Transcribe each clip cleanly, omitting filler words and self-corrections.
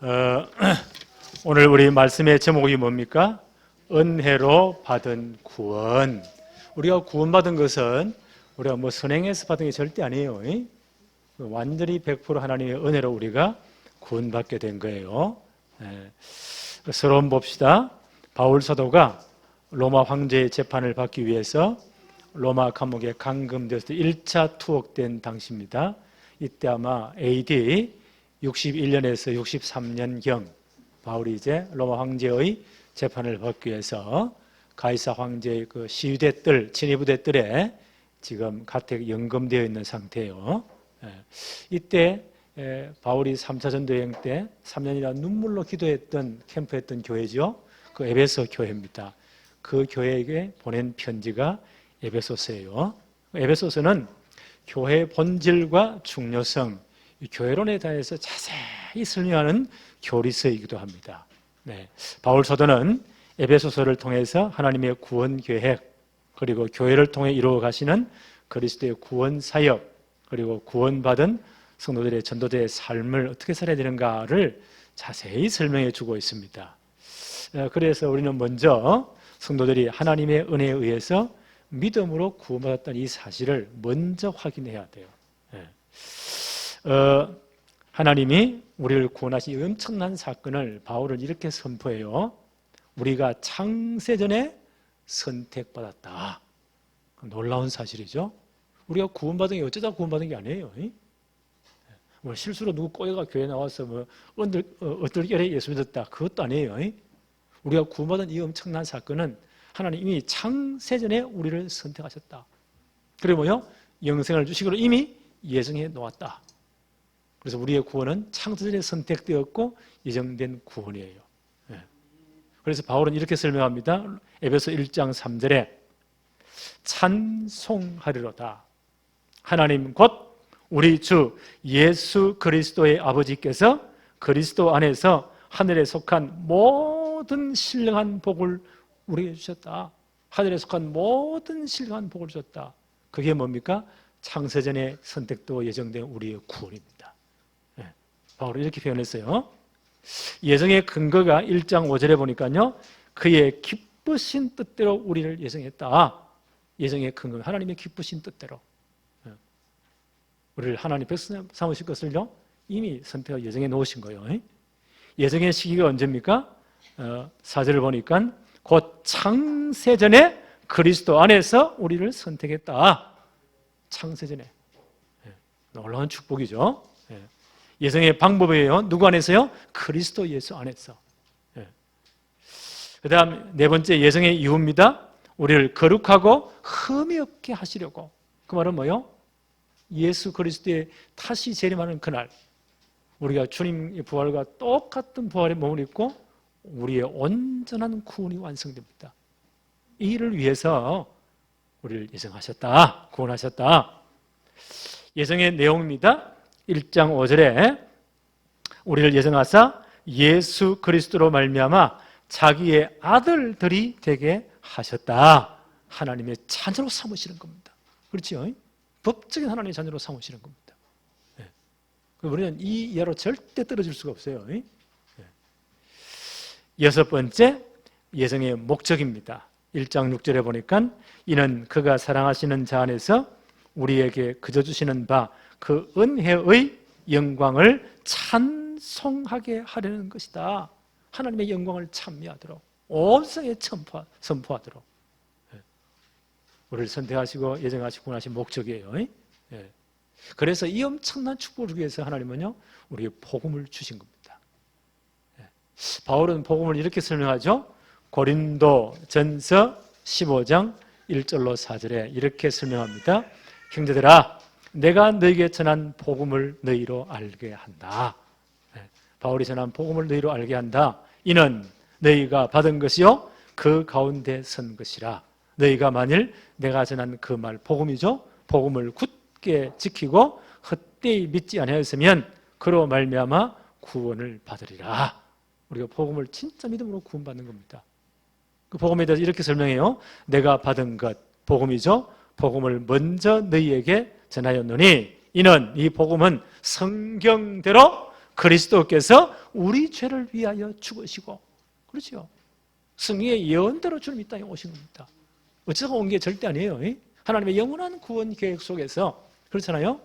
어, 오늘 우리 말씀의 제목이 뭡니까? 은혜로 받은 구원. 우리가 구원받은 것은 우리가 뭐 선행해서 받은 게 절대 아니에요. 완전히 100% 하나님의 은혜로 우리가 구원받게 된 거예요. 서로 봅시다. 바울 사도가 로마 황제의 재판을 받기 위해서 로마 감옥에 감금되어서 1차 투옥된 당시입니다. 이때 아마 AD 61년에서 63년경 바울이 이제 로마 황제의 재판을 받기 위해서 가이사 황제의 그 시위대들, 친위부대들에 지금 가택 연금되어 있는 상태예요. 이때 바울이 3차 전도여행 때 3년이나 눈물로 기도했던 캠프했던 교회죠. 그 에베소 교회입니다. 그 교회에게 보낸 편지가 에베소서예요. 에베소서는 교회의 본질과 중요성, 교회론에 대해서 자세히 설명하는 교리서이기도 합니다. 바울 사도는 에베소서를 통해서 하나님의 구원 계획, 그리고 교회를 통해 이루어 가시는 그리스도의 구원 사역, 그리고 구원받은 성도들의 전도자의 삶을 어떻게 살아야 되는가를 자세히 설명해 주고 있습니다. 그래서 우리는 먼저 성도들이 하나님의 은혜에 의해서 믿음으로 구원받았다는 이 사실을 먼저 확인해야 돼요. 하나님이 우리를 구원하신 이 엄청난 사건을 바울은 이렇게 선포해요. 우리가 창세전에 선택받았다. 놀라운 사실이죠. 우리가 구원받은 게 어쩌다 구원받은 게 아니에요. 뭐 실수로 누구 꼬여가 교회 나와서 뭐 어떨결에 예수 믿었다. 그것도 아니에요. 우리가 구원받은 이 엄청난 사건은 하나님 이미 창세전에 우리를 선택하셨다. 그리고 뭐요? 영생을 주시기로 이미 예정해 놓았다. 그래서 우리의 구원은 창세전에 선택되었고 예정된 구원이에요. 그래서 바울은 이렇게 설명합니다. 에베소 1장 3절에 찬송하리로다. 하나님 곧 우리 주 예수 그리스도의 아버지께서 그리스도 안에서 하늘에 속한 모든 신령한 복을 우리에게 주셨다. 하늘에 속한 모든 신령한 복을 주셨다. 그게 뭡니까? 창세전에 선택도 예정된 우리의 구원입니다. 바울은 이렇게 표현했어요. 예정의 근거가 1장 5절에 보니까요, 그의 기쁘신 뜻대로 우리를 예정했다. 예정의 근거, 하나님의 기쁘신 뜻대로 우리를 하나님 백성 삼으실 것을요 이미 선택하고 예정해 놓으신 거예요. 예정의 시기가 언제입니까? 4절을 보니까 곧 창세전에 그리스도 안에서 우리를 선택했다. 창세전에. 놀라운 축복이죠. 예정의 방법이에요. 누구 안에서요? 그리스도 예수 안에서. 그 다음 네 번째 예정의 이유입니다. 우리를 거룩하고 흠이 없게 하시려고. 그 말은 뭐예요? 예수 그리스도의 다시 재림하는 그날 우리가 주님의 부활과 똑같은 부활의 몸을 입고 우리의 온전한 구원이 완성됩니다. 이 일을 위해서 우리를 예정하셨다. 구원하셨다. 예정의 내용입니다. 1장 5절에 우리를 예정하사 예수 그리스도로 말미암아 자기의 아들들이 되게 하셨다. 하나님의 자녀로 삼으시는 겁니다. 그렇죠? 법적인 하나님의 자녀로 삼으시는 겁니다. 우리는 이 이하로 절대 떨어질 수가 없어요. 여섯 번째 예정의 목적입니다. 1장 6절에 보니까 이는 그가 사랑하시는 자 안에서 우리에게 그저 주시는 바 그 은혜의 영광을 찬송하게 하려는 것이다. 하나님의 영광을 찬미하도록 온 세상에 선포하도록 우리를 선택하시고 예정하시고 구원하신 목적이에요. 그래서 이 엄청난 축복을 위해서 하나님은요 우리의 복음을 주신 겁니다. 바울은 복음을 이렇게 설명하죠. 고린도 전서 15장 1절로 4절에 이렇게 설명합니다. 형제들아 내가 너에게 전한 복음을 너희로 알게 한다. 바울이 전한 복음을 너희로 알게 한다. 이는 너희가 받은 것이요 그 가운데 선 것이라. 너희가 만일 내가 전한 그 말 복음이죠. 복음을 굳게 지키고 헛되이 믿지 아니하였으면 그로 말미암아 구원을 받으리라. 우리가 복음을 진짜 믿음으로 구원받는 겁니다. 그 복음에 대해서 이렇게 설명해요. 내가 받은 것 복음이죠. 복음을 먼저 너희에게 전하였노니 이는 이 복음은 성경대로 그리스도께서 우리 죄를 위하여 죽으시고, 그렇죠? 성경의 예언대로 주님 이 땅에 오신 겁니다. 어째서 온 게 절대 아니에요. 하나님의 영원한 구원 계획 속에서, 그렇잖아요.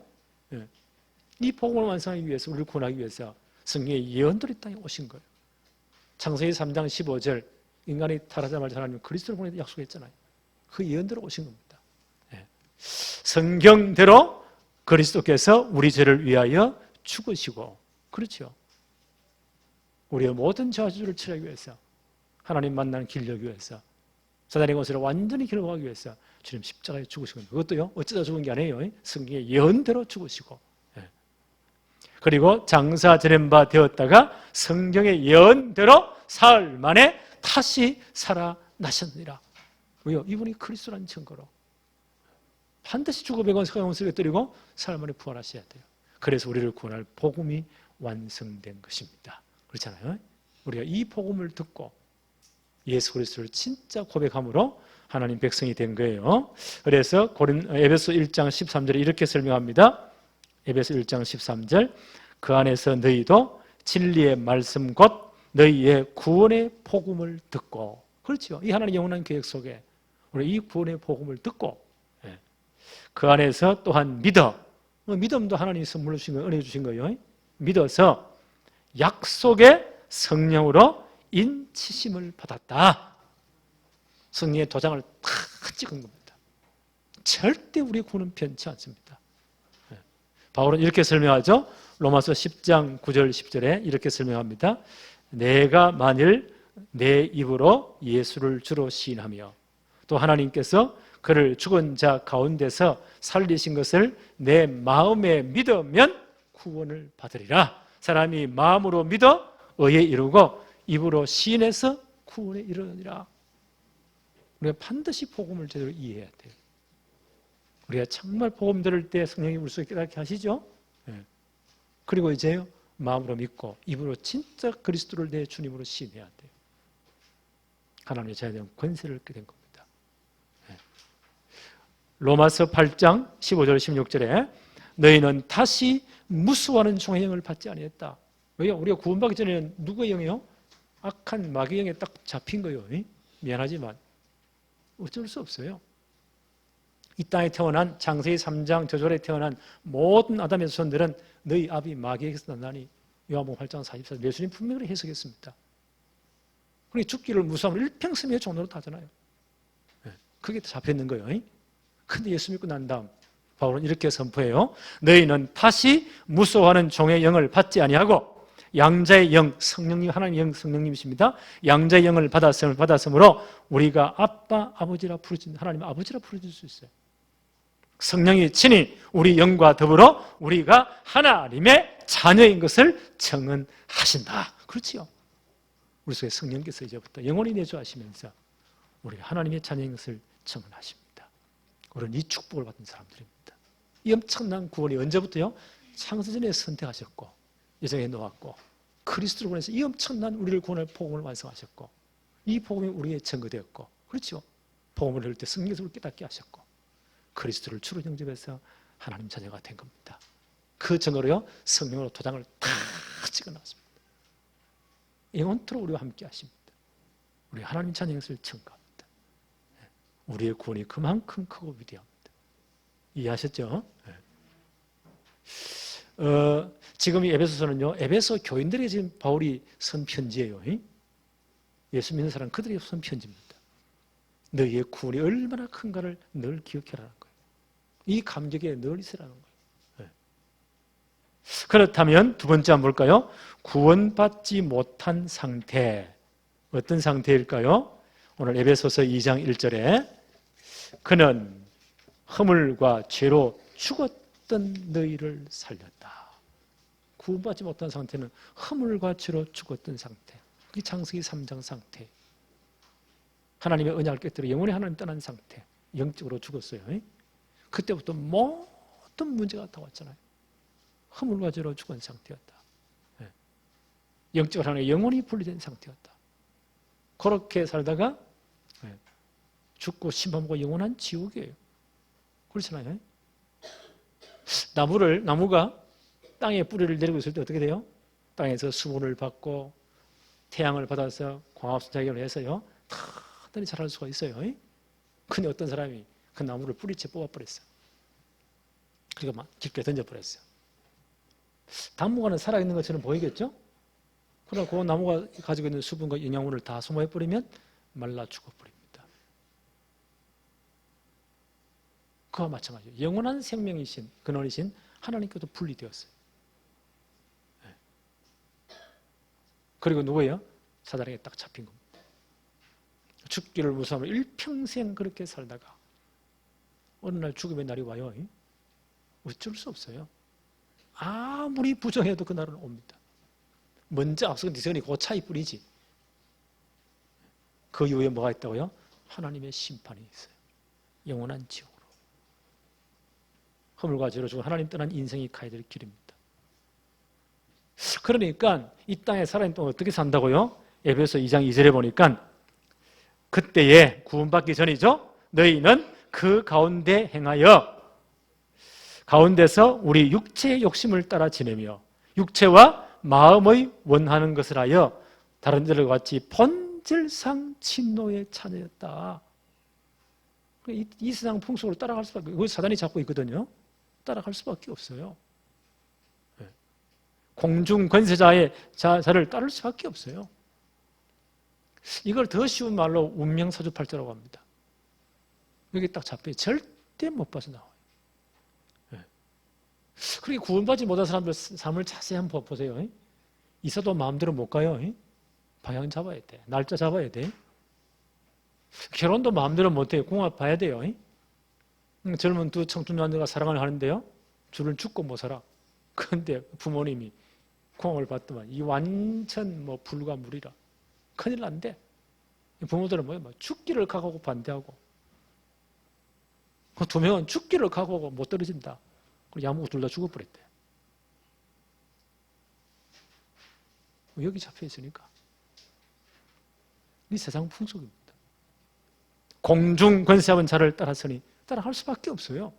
이 복음을 완성하기 위해서, 우리를 구원하기 위해서 성경의 예언대로 이 땅에 오신 거예요. 창세기 3장 15절, 인간이 타락하자마자 하나님은 그리스도를 보내 약속했잖아요. 그 예언대로 오신 겁니다. 성경대로 그리스도께서 우리 죄를 위하여 죽으시고, 그렇죠? 우리의 모든 저주를 치르기 위해서, 하나님 만나는 길 열기 위해서, 사단의 것을 완전히 결박하기 위해서 주님 십자가에 죽으시고, 그것도요 어쩌다 죽은 게 아니에요. 성경의 예언대로 죽으시고, 그리고 장사 지낸 바 되었다가 성경의 예언대로 사흘 만에 다시 살아나셨느니라. 왜요? 이분이 그리스도라는 증거로 반드시 죽어 백원 석양을 때리고 사흘 만에 부활하셔야 돼요. 그래서 우리를 구원할 복음이 완성된 것입니다. 그렇잖아요. 우리가 이 복음을 듣고 예수 그리스도를 진짜 고백함으로 하나님 백성이 된 거예요. 그래서 에베소 1장 13절에 이렇게 설명합니다. 에베소 1장 13절, 그 안에서 너희도 진리의 말씀 곧 너희의 구원의 복음을 듣고, 그렇죠? 이 하나님의 영원한 계획 속에 우리 이 구원의 복음을 듣고, 그 안에서 또한 믿음도 하나님이 선물로 주신 거예요. 은혜 주신 거예요. 믿어서 약속의 성령으로 인치심을 받았다. 성령의 도장을 다 찍은 겁니다. 절대 우리 구원은 변치 않습니다. 바울은 이렇게 설명하죠. 로마서 10장 9절 10절에 이렇게 설명합니다. 내가 만일 내 입으로 예수를 주로 시인하며 또 하나님께서 그를 죽은 자 가운데서 살리신 것을 내 마음에 믿으면 구원을 받으리라. 사람이 마음으로 믿어 의에 이르고 입으로 시인해서 구원에 이르느니라. 우리가 반드시 복음을 제대로 이해해야 돼요. 우리가 정말 복음 들을 때 성령이 우리 속에 깨닫게 하시죠. 그리고 이제요 마음으로 믿고 입으로 진짜 그리스도를 내 주님으로 시인해야 돼요. 하나님의 자녀된 권세를 얻게 된 겁니다. 로마서 8장 15절 16절에 너희는 다시 무수하는 종의 영을 받지 아니했다. 왜요? 우리가 구원받기 전에는 누구의 영이요? 악한 마귀의 영에 딱 잡힌 거예요. 미안하지만 어쩔 수 없어요. 이 땅에 태어난 창세기 3장 저절에 태어난 모든 아담의 자손들은 너희 아비 마귀에게서 났나니 요한복음 8장 44절 예수님 분명히 해석했습니다. 그러니 죽기를 무수함으로 일평생의 종로로 타잖아요. 그게 잡혔는 거예요. 근데 예수 믿고 난 다음 바울은 이렇게 선포해요. 너희는 다시 무수하는 종의 영을 받지 아니하고 양자의 영, 성령님, 하나님의 영, 성령님이십니다. 양자의 영을 받았으므로 우리가 아빠, 아버지라 부르진, 하나님 아버지라 부르질 수 있어요. 성령이 친히 우리 영과 더불어 우리가 하나님의 자녀인 것을 증언하신다. 그렇지요. 우리 속에 성령께서 이제부터 영원히 내주하시면서 우리가 하나님의 자녀인 것을 증언하십니다. 우리는 이 축복을 받은 사람들입니다. 이 엄청난 구원이 언제부터요? 창세전에 선택하셨고 예정해 놓았고 그리스도를 보내서 이 엄청난 우리를 구원할 복음을 완성하셨고 이 복음이 우리에게 증거되었고, 그렇죠? 복음을 들을 때 성령께서 우리를 깨닫게 하셨고 그리스도를 주로 영접해서 하나님 자녀가 된 겁니다. 그 증거로요 성령으로 도장을 다 찍어놨습니다. 영원토록 우리와 함께 하십니다. 우리 하나님 자녀인 것을 증거합니다. 우리의 구원이 그만큼 크고 위대합니다. 이해하셨죠? 지금 이 에베소서는요, 에베소 교인들에게 지금 바울이 쓴 편지예요. 예수 믿는 사람 그들에게 쓴 편지입니다. 너희의 구원이 얼마나 큰가를 늘 기억해라는 거예요. 이 감격에 늘 있으라는 거예요. 그렇다면 두 번째 한번 볼까요? 구원받지 못한 상태. 어떤 상태일까요? 오늘 에베소서 2장 1절에 그는 허물과 죄로 죽었던 너희를 살렸다. 구원받지 못한 상태는 허물과 죄로 죽었던 상태. 그게 창세기 3장 상태. 하나님의 언약을 깨뜨려 영원히 하나님 떠난 상태. 영적으로 죽었어요. 그때부터 모든 문제가 다 왔잖아요. 허물과 죄로 죽은 상태였다. 영적으로 하나님 영원히 분리된 상태였다. 그렇게 살다가 죽고 심판받고 영원한 지옥이에요. 그렇잖아요. 나무가 땅에 뿌리를 내리고 있을 때 어떻게 돼요? 땅에서 수분을 받고 태양을 받아서 광합성작용을 해서요 단단히 자랄 수가 있어요. 근데 어떤 사람이 그 나무를 뿌리채 뽑아버렸어요. 그리고 막 깊게 던져버렸어요. 당분간은 살아있는 것처럼 보이겠죠? 그러나 그 나무가 가지고 있는 수분과 영양분을 다 소모해버리면 말라 죽어버립니다. 그와 마찬가지예요. 영원한 생명이신 근원이신 하나님께도 분리되었어요. 그리고 누구예요? 사단에게 딱 잡힌 겁니다. 죽기를 무서워하며 일평생 그렇게 살다가 어느 날 죽음의 날이 와요. 어쩔 수 없어요. 아무리 부정해도 그날은 옵니다. 먼저 앞서간 뒤서니 그 차이뿐이지. 그 이후에 뭐가 있다고요? 하나님의 심판이 있어요. 영원한 지옥으로. 허물과 죄로 죽은 하나님 떠난 인생이 가야 될 길입니다. 그러니까 이 땅에 살아있는 동안 어떻게 산다고요? 에베소 2장 2절에 보니까 그때에 구원받기 전이죠. 너희는 그 가운데 행하여 가운데서 우리 육체의 욕심을 따라 지내며 육체와 마음의 원하는 것을 하여 다른 데들과 같이 본질상 진노의 자녀였다. 이 세상 풍속으로 따라갈 수밖에 없어요. 사단이 잡고 있거든요. 따라갈 수밖에 없어요. 공중 권세자의 자를 따를 수밖에 없어요. 이걸 더 쉬운 말로 운명사주팔자라고 합니다. 여기 딱 잡혀요. 절대 못 빠져나와요. 그렇게 구원받지 못한 사람들 삶을 자세히 한번 보세요. 있어도 마음대로 못 가요. 방향 잡아야 돼. 날짜 잡아야 돼. 결혼도 마음대로 못해요. 궁합 봐야 돼요. 젊은 두 청춘 남녀가 사랑을 하는데요. 줄을 죽고 못 살아. 그런데 부모님이 궁합을 봤더만 이 완전 불가물이라. 큰일 난대. 부모들은 뭐예요? 죽기를 각오하고 반대하고. 그 두 명은 죽기를 각오하고 못 떨어진다. 그리고 야무고 둘 다 죽어버렸대. 여기 잡혀 있으니까. 이 세상 풍속입니다. 공중 권세하는 자를 따라서니 따라갈 수밖에 없어요.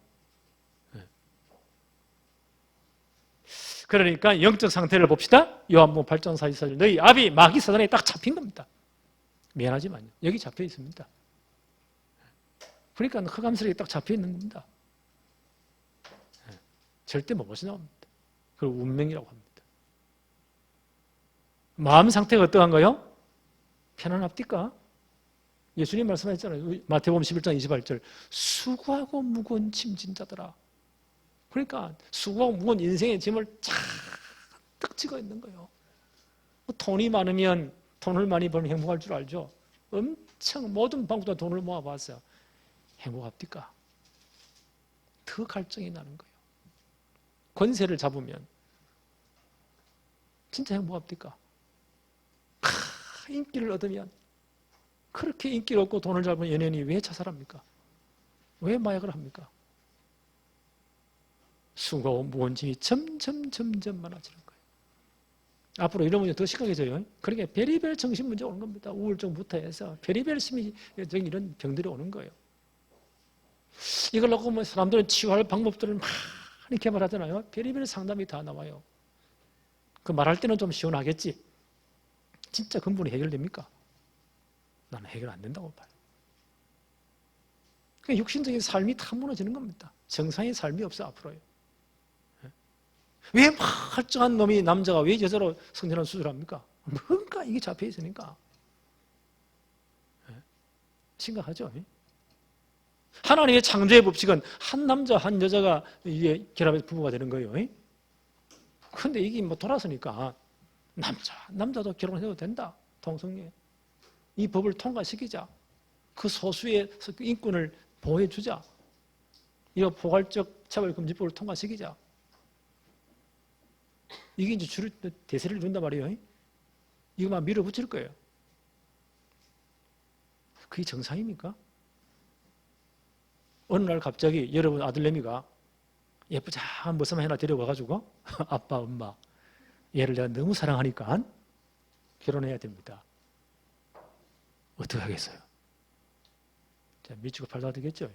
그러니까 영적 상태를 봅시다. 요한복음 8장 44절 너희 아비 마귀 사단에 딱 잡힌 겁니다. 미안하지만요. 여기 잡혀 있습니다. 그러니까 흑암스럽게 딱 잡혀 있는 겁니다. 절대 못 벗어나옵니다. 그리고 운명이라고 합니다. 마음 상태가 어떠한가요? 편안합니까? 예수님 말씀하셨잖아요. 마태복음 11장 28절 수고하고 무거운 짐진 자들아. 그러니까 수고하고 무거운 인생의 짐을 잔뜩 지고 있는 거예요. 돈이 많으면 돈을 많이 벌면 행복할 줄 알죠? 엄청 모든 방법으로 돈을 모아봤어요. 행복합니까? 더 갈증이 나는 거예요. 권세를 잡으면 진짜 행복합니까? 인기를 얻으면 그렇게 인기를 얻고 돈을 잡은 연예인이 왜 자살합니까? 왜 마약을 합니까? 수고하고 무거운 짐이 점점 많아지는 거예요. 앞으로 이런 문제 더 심각해져요. 그러니까 별의별 정신 문제 오는 겁니다. 우울증부터 해서 별의별 심리적인 이런 병들이 오는 거예요. 이걸 놓고 뭐 사람들은 치유할 방법들을 많이 개발하잖아요. 별의별 상담이 다 나와요. 그 말할 때는 좀 시원하겠지. 진짜 근본이 해결됩니까? 나는 해결 안 된다고 봐요. 그러니까 육신적인 삶이 다 무너지는 겁니다. 정상의 삶이 없어 앞으로요. 왜 멀쩡한 놈이 남자가 왜 여자로 성전환 수술합니까? 뭔가 이게 잡혀 있으니까. 심각하죠? 하나님의 창조의 법칙은 한 남자 한 여자가 이게 결합해서 부부가 되는 거예요. 그런데 이게 돌아서니까 남자도 결혼해도 된다. 동성애. 이 법을 통과시키자. 그 소수의 인권을 보호해주자. 이거 포괄적 차별금지법을 통과시키자. 이게 이제 대세를 이룬단 말이에요. 이거만 밀어붙일 거예요. 그게 정상입니까? 어느 날 갑자기 여러분 아들내미가 예쁘장한 모습만 하나 데려와가지고 아빠, 엄마 얘를 내가 너무 사랑하니까 결혼해야 됩니다. 어떻게 하겠어요? 자, 미치고 팔다가 되겠죠?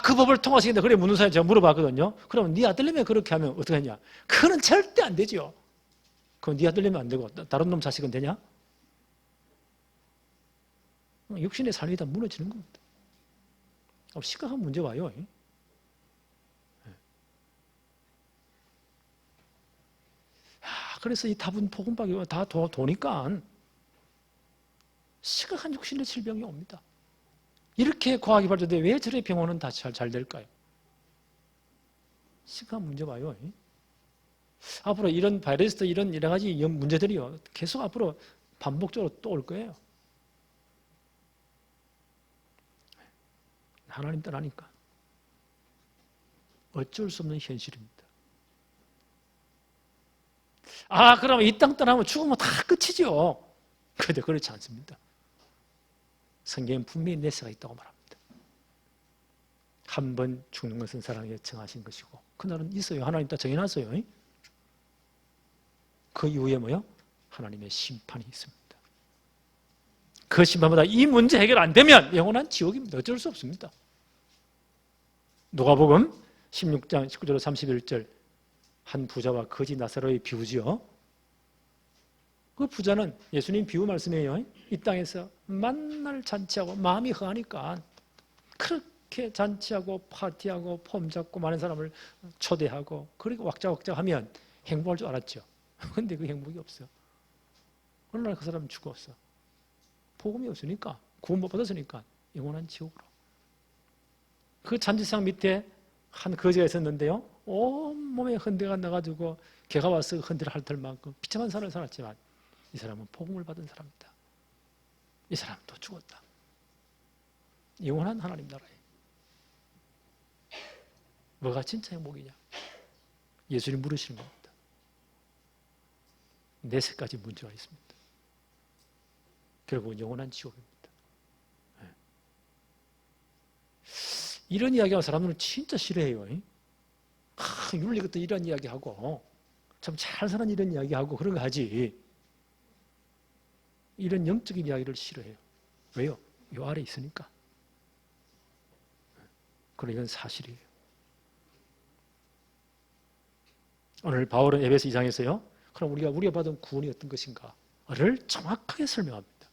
그 법을 통하시겠다. 그래 묻는 사람이 제가 물어봤거든요. 그러면 네 아들내미 그렇게 하면 어떻게 하냐? 그거는 절대 안 되죠. 그건 네 아들내미 안 되고 다른 놈 자식은 되냐? 육신의 삶이 다 무너지는 겁니다. 심각한 문제 와요. 그래서 이 답은 복음밖에 다 도니까 심각한 육신의 질병이 옵니다. 이렇게 과학이 발전돼 왜 저래 병원은 다 잘 될까요? 심각한 문제 와요. 앞으로 이런 바이러스 이런 여러 가지 문제들이요 계속 앞으로 반복적으로 또 올 거예요. 하나님 떠나니까 어쩔 수 없는 현실입니다. 그러면 이 땅 떠나면 죽으면 다 끝이죠. 그런데 그렇지 않습니다. 성경은 분명히 내세가 있다고 말합니다. 한 번 죽는 것은 사랑에 정하신 것이고 그날은 있어요. 하나님 다 정해놨어요. 그 이후에 뭐요? 하나님의 심판이 있습니다. 그 심판보다 이 문제 해결 안 되면 영원한 지옥입니다. 어쩔 수 없습니다. 누가복음 16장 19절 31절 한 부자와 거지 나사로의 비유지요. 그 부자는 예수님 비유 말씀이에요. 이 땅에서 만날 잔치하고 마음이 허하니까 그렇게 잔치하고 파티하고 폼 잡고 많은 사람을 초대하고 그리고 왁자왁자하면 행복할 줄 알았죠. 그런데 그 행복이 없어요. 어느 날 그 사람은 죽었어. 복음이 없으니까 구원 못 받았으니까 영원한 지옥으로. 그 잔치상 밑에 한 거지가 있었는데요. 온몸에 흔대가 나가지고 개가 와서 흔대를 핥을 만큼 비참한 삶을 살았지만 이 사람은 복음을 받은 사람이다. 이 사람도 죽었다. 영원한 하나님 나라에. 뭐가 진짜 행복이냐? 예수님 물으시는 겁니다. 4가지 문제가 있습니다. 결국은 영원한 지옥입니다. 이런 이야기하는 사람들은 진짜 싫어해요. 윤리 같은 이런 이야기하고 참 잘 사는 이런 이야기하고 그런 거 하지. 이런 영적인 이야기를 싫어해요. 왜요? 요 아래 있으니까. 그럼 이건 사실이에요. 오늘 바울은 에베소 2장에서요. 그럼 우리가 받은 구원이 어떤 것인가를 정확하게 설명합니다.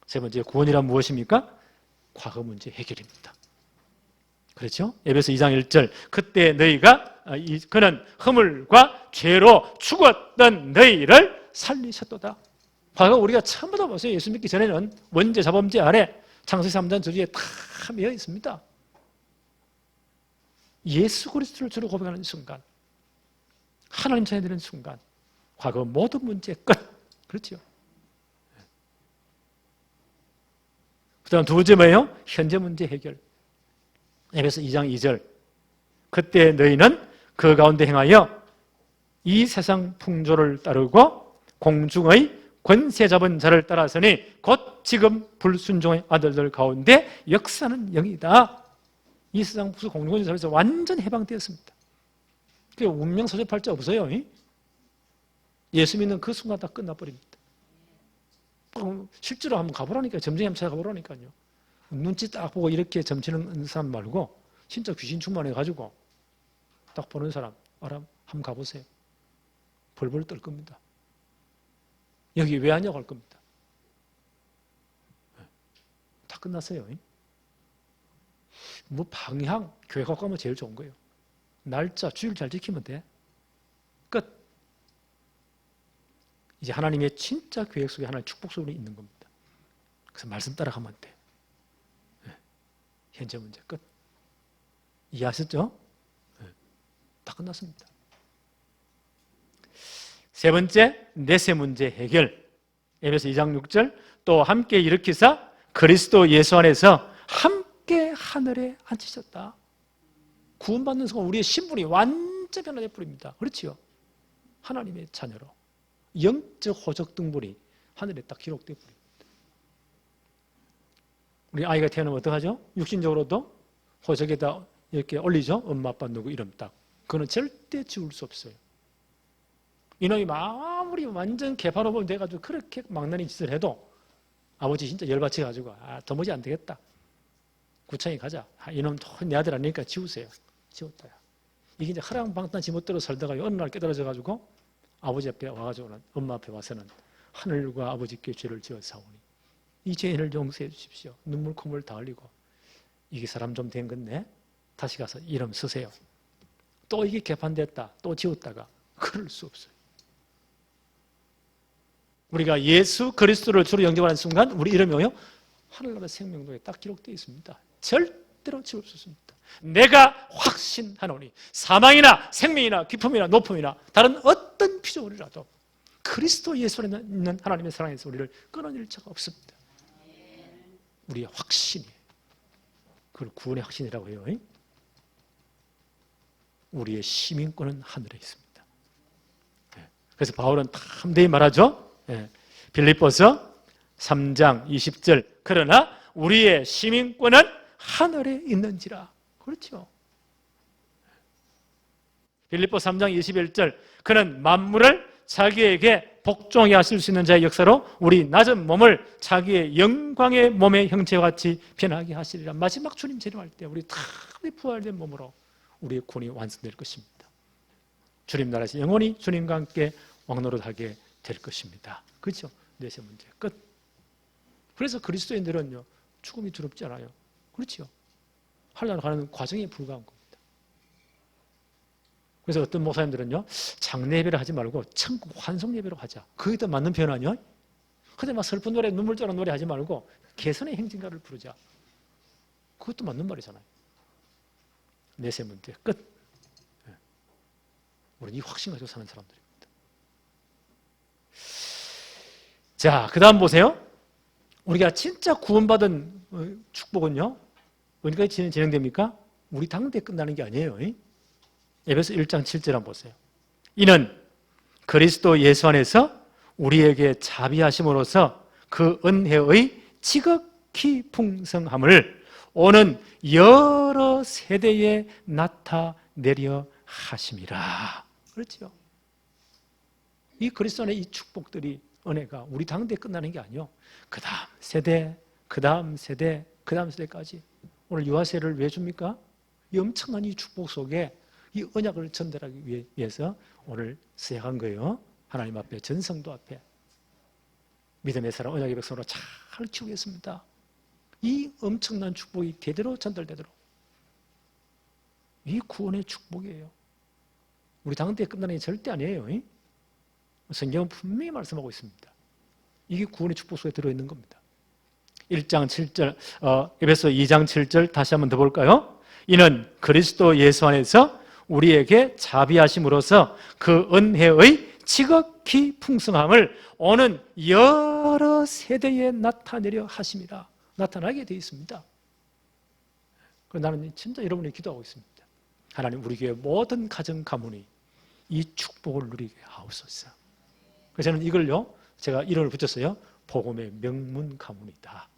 세 번째, 구원이란 무엇입니까? 과거 문제 해결입니다. 그렇죠? 에베소 2장 1절 그때 너희가 그는 허물과 죄로 죽었던 너희를 살리셨도다. 과거 우리가 처음부터 보세요. 예수 믿기 전에는 원죄, 자범죄 아래 창세기 3장 저주에 다 매여 있습니다. 예수 그리스도를 주로 고백하는 순간 하나님 자녀 되는 순간 과거 모든 문제 끝. 그렇죠? 그 다음 두 번째 뭐예요? 현재 문제 해결. 에베소 2장 2절 그때 너희는 그 가운데 행하여 이 세상 풍조를 따르고 공중의 권세 잡은 자를 따라서니 곧 지금 불순종의 아들들 가운데 역사는 영이다. 이 세상 공중권세 잡에서 완전 해방되었습니다. 그게 운명 소집할 자 없어요. 예수 믿는 그 순간 다 끝나버립니다. 실제로 한번 가보라니까요. 점쟁이 한번 찾아가보라니까요. 눈치 딱 보고 이렇게 점치는 사람 말고 진짜 귀신 충만해가지고 딱 보는 사람 한번 가보세요. 벌벌 떨 겁니다. 여기 왜 하냐고 할 겁니다. 다 끝났어요. 뭐 방향, 교회 갖고 가면 제일 좋은 거예요. 날짜, 주일 잘 지키면 돼. 끝. 이제 하나님의 진짜 계획 속에 하나의 축복 속에 있는 겁니다. 그래서 말씀 따라가면 돼. 현재 문제 끝. 이해하셨죠? 다 끝났습니다. 세 번째, 내세 문제 해결. 에베소 2장 6절 또 함께 일으키사 그리스도 예수 안에서 함께 하늘에 앉히셨다. 구원받는 순간 우리의 신분이 완전 변화돼 버립니다. 그렇지요? 하나님의 자녀로 영적 호적 등본이 하늘에 딱 기록돼 버립니다. 우리 아이가 태어나면 어떡하죠? 육신적으로도 호적에다 이렇게 올리죠. 엄마 아빠 누구 이름 딱. 그거는 절대 지울 수 없어요. 이놈이 아무리 완전 개파로범 돼가지고 그렇게 망나니 짓을 해도 아버지 진짜 열받쳐가지고 도무지 안 되겠다. 구청에 가자. 이놈 내 아들 아니니까 지우세요. 지웠다. 이게 이제 허랑방탕 지멋대로 살다가 어느 날 깨달아져가지고 아버지 앞에 와가지고는 엄마 앞에 와서는 하늘과 아버지께 죄를 지었사오니 이 죄인을 용서해 주십시오. 눈물 콧물 다 흘리고 이게 사람 좀 된 건데 다시 가서 이름 쓰세요. 또 이게 개판됐다. 또 지웠다가 그럴 수 없어요. 우리가 예수 그리스도를 주로 영접하는 순간 우리 이름이요 하늘나라 생명록에 딱 기록되어 있습니다. 절대로 지울 수 없습니다. 내가 확신하노니 사망이나 생명이나 기쁨이나 높음이나 다른 어떤 피조물이라도 그리스도 예수 안에 있는 하나님의 사랑에서 우리를 끊어낼 자가 없습니다. 우리의 확신이에요. 그걸 구원의 확신이라고 해요. 우리의 시민권은 하늘에 있습니다. 그래서 바울은 담대히 말하죠. 빌립보서 3장 20절 그러나 우리의 시민권은 하늘에 있는지라. 그렇죠. 빌립보 3장 21절 그는 만물을 자기에게 복종하게 하실 수 있는 자의 역사로 우리 낮은 몸을 자기의 영광의 몸의 형체와 같이 변하게 하시리라. 마지막 주님 재림할 때 우리 다 부활된 몸으로 우리의 구원이 완성될 것입니다. 주님 나라에서 영원히 주님과 함께 왕노릇하게 될 것입니다. 그렇죠? 넷의 문제 끝. 그래서 그리스도인들은요 죽음이 두렵지 않아요. 그렇죠? 하늘나라 가는 과정에 불과한 겁니다. 그래서 어떤 목사님들은요 장례 예배를 하지 말고 천국 환송 예배로 하자. 그게 더 맞는 표현 아니요? 근데 막 슬픈 노래 눈물 쩌는 노래 하지 말고 개선의 행진가를 부르자. 그것도 맞는 말이잖아요. 넷의 문제 끝. 우리는 이 확신 가지고 사는 사람들입니다. 자, 그 다음 보세요. 우리가 진짜 구원받은 축복은요 언제까지 진행됩니까? 우리 당대에 끝나는 게 아니에요. 에베소 1장 7절 한번 보세요. 이는 그리스도 예수 안에서 우리에게 자비하심으로써 그 은혜의 지극히 풍성함을 오는 여러 세대에 나타내려 하심이라. 그렇죠? 이 그리스도 안에 이 축복들이 은혜가 우리 당대에 끝나는 게 아니요. 그 다음 세대, 그 다음 세대, 그 다음 세대까지. 오늘 유아세를 왜 줍니까? 이 엄청난 이 축복 속에 이 언약을 전달하기 위해서 오늘 시작한 거예요. 하나님 앞에, 전성도 앞에. 믿음의 사람, 언약의 백성으로 잘 키우겠습니다. 이 엄청난 축복이 대대로 전달되도록. 이 구원의 축복이에요. 우리 당대에 끝나는 게 절대 아니에요. 성경은 분명히 말씀하고 있습니다. 이게 구원의 축복 속에 들어있는 겁니다. 1장 7절, 에베소 2장 7절 다시 한번 더 볼까요? 이는 그리스도 예수 안에서 우리에게 자비하심으로써 그 은혜의 지극히 풍성함을 오는 여러 세대에 나타내려 하심이라. 나타나게 되어 있습니다. 나는 진짜 여러분이 기도하고 있습니다. 하나님 우리 교회 모든 가정 가문이 이 축복을 누리게 하옵소서. 그래서 저는 이걸요 제가 이름을 붙였어요. 복음의 명문 가문이다.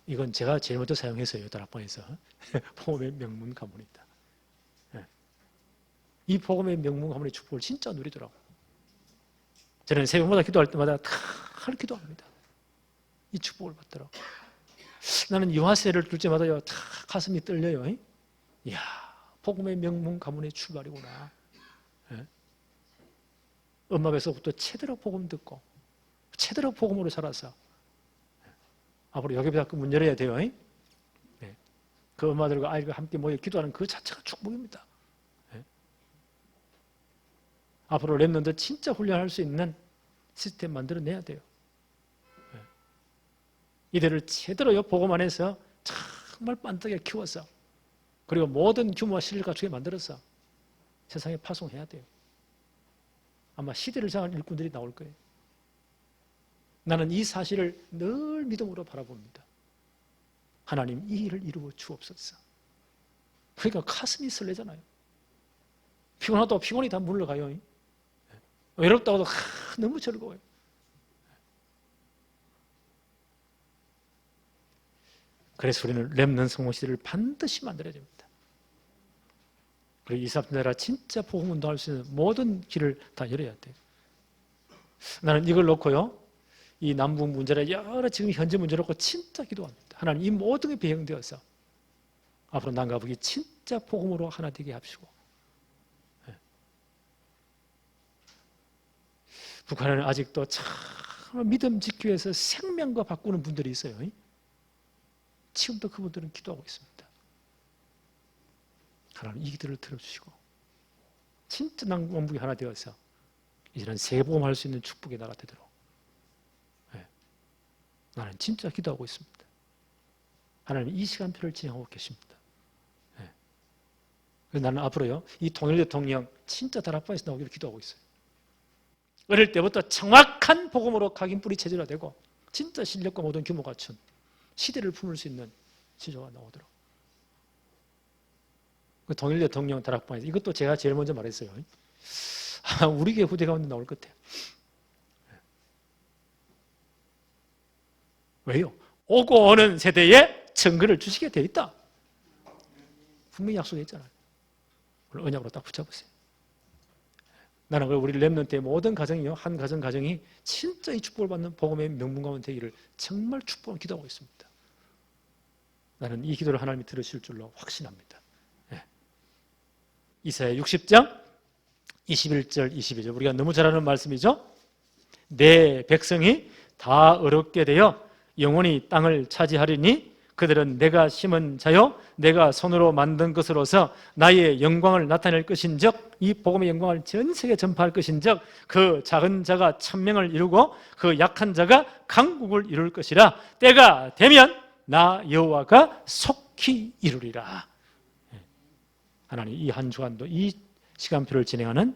이건 제가 제일 먼저 사용했어요. 다락방에서. 복음의 명문 가문이다. 이 복음의 명문 가문의 축복을 진짜 누리더라고요. 저는 새벽마다 기도할 때마다 다 기도합니다. 이 축복을 받더라고요. 나는 유아세를 둘 때마다요 다 가슴이 떨려요. 이야, 복음의 명문 가문의 출발이구나. 엄마 뱃속부터 제대로 복음 듣고 제대로 복음으로 자라서 앞으로 여기부터 문 열어야 돼요. 그 엄마들과 아이들과 함께 모여 기도하는 그 자체가 축복입니다. 앞으로 랩런들 진짜 훈련할 수 있는 시스템 만들어내야 돼요. 이들을 제대로 복음 안에서 정말 반듯하게 키워서 그리고 모든 규모와 실력 갖추게 만들어서 세상에 파송해야 돼요. 아마 시대를 정한 일꾼들이 나올 거예요. 나는 이 사실을 늘 믿음으로 바라봅니다. 하나님 이 일을 이루어 주옵소서. 그러니까 가슴이 설레잖아요. 피곤하다고 피곤이 다 물러가요. 외롭다고도 너무 즐거워요. 그래서 우리는 렘넌트 성공시대를 반드시 만들어야 됩니다. 그리고 23나라 진짜 복음 운동할 수 있는 모든 길을 다 열어야 돼요. 나는 이걸 놓고요 이 남북 문제나 여러 지금 현재 문제 놓고 진짜 기도합니다. 하나님 이 모든 게 배경되어서 앞으로 남과 북이 진짜 복음으로 하나 되게 합시고, 북한은 아직도 참 믿음 지키기 위해서 생명과 바꾸는 분들이 있어요. 지금도 그분들은 기도하고 있습니다. 하나님 이 기도를 들어주시고 진짜 남북이 하나 되어서 이제는 세계복음할 수 있는 축복의 나라 되도록 나는 진짜 기도하고 있습니다. 하나님 이 시간표를 진행하고 계십니다. 그래서 나는 앞으로요 이 통일 대통령 진짜 다락방에서 나오기를 기도하고 있어요. 어릴 때부터 정확한 복음으로 각인 뿌리 체제가 되고 진짜 실력과 모든 규모 갖춘 시대를 품을 수 있는 지도가 나오도록. 그 통일 대통령 다락방에서 이것도 제가 제일 먼저 말했어요. 우리 교회 후대 가운데 나올 것 같아요. 왜요? 오고 오는 세대에 증거를 주시게 돼 있다. 분명히 약속했잖아요. 오늘 언약으로 딱 붙여보세요. 나는 우리 렘넌트의 모든 가정이요 한 가정이 진짜 이 축복을 받는 복음의 명문 가운데 되기를 정말 축복을 기도하고 있습니다. 나는 이 기도를 하나님이 들으실 줄로 확신합니다. 이사야 60장 21절 22절 우리가 너무 잘 아는 말씀이죠. 내 백성이 다 어렵게 되어 영원히 땅을 차지하리니 그들은 내가 심은 자요 내가 손으로 만든 것으로서 나의 영광을 나타낼 것인즉 이 복음의 영광을 전 세계에 전파할 것인즉 그 작은 자가 천명을 이루고 그 약한 자가 강국을 이룰 것이라. 때가 되면 나 여호와가 속히 이루리라. 하나님 이 한 주간도 이 시간표를 진행하는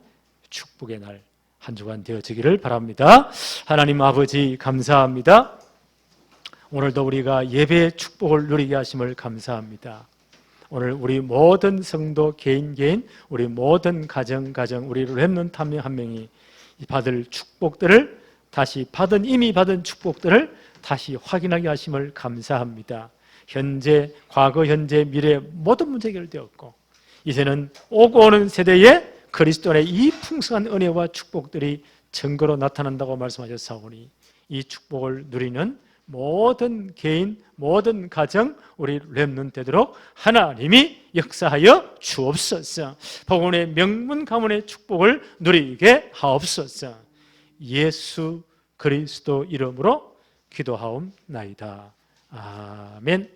축복의 날 한 주간 되어지기를 바랍니다. 하나님 아버지 감사합니다. 오늘도 우리가 예배의 축복을 누리게 하심을 감사합니다. 오늘 우리 모든 성도 개인 우리 모든 가정 우리 렘넌트 한 명 한 명이 받을 축복들을 다시 이미 받은 축복들을 다시 확인하게 하심을 감사합니다. 현재, 과거, 현재, 미래 모든 문제 해결되었고 이제는 오고 오는 세대에 그리스도 안에 이 풍성한 은혜와 축복들이 증거로 나타난다고 말씀하셨사오니 이 축복을 누리는 모든 개인, 모든 가정, 우리 렘넌트 되도록 하나님이 역사하여 주옵소서. 복음의 명문 가문의 축복을 누리게 하옵소서. 예수 그리스도 이름으로 기도하옵나이다. 아멘.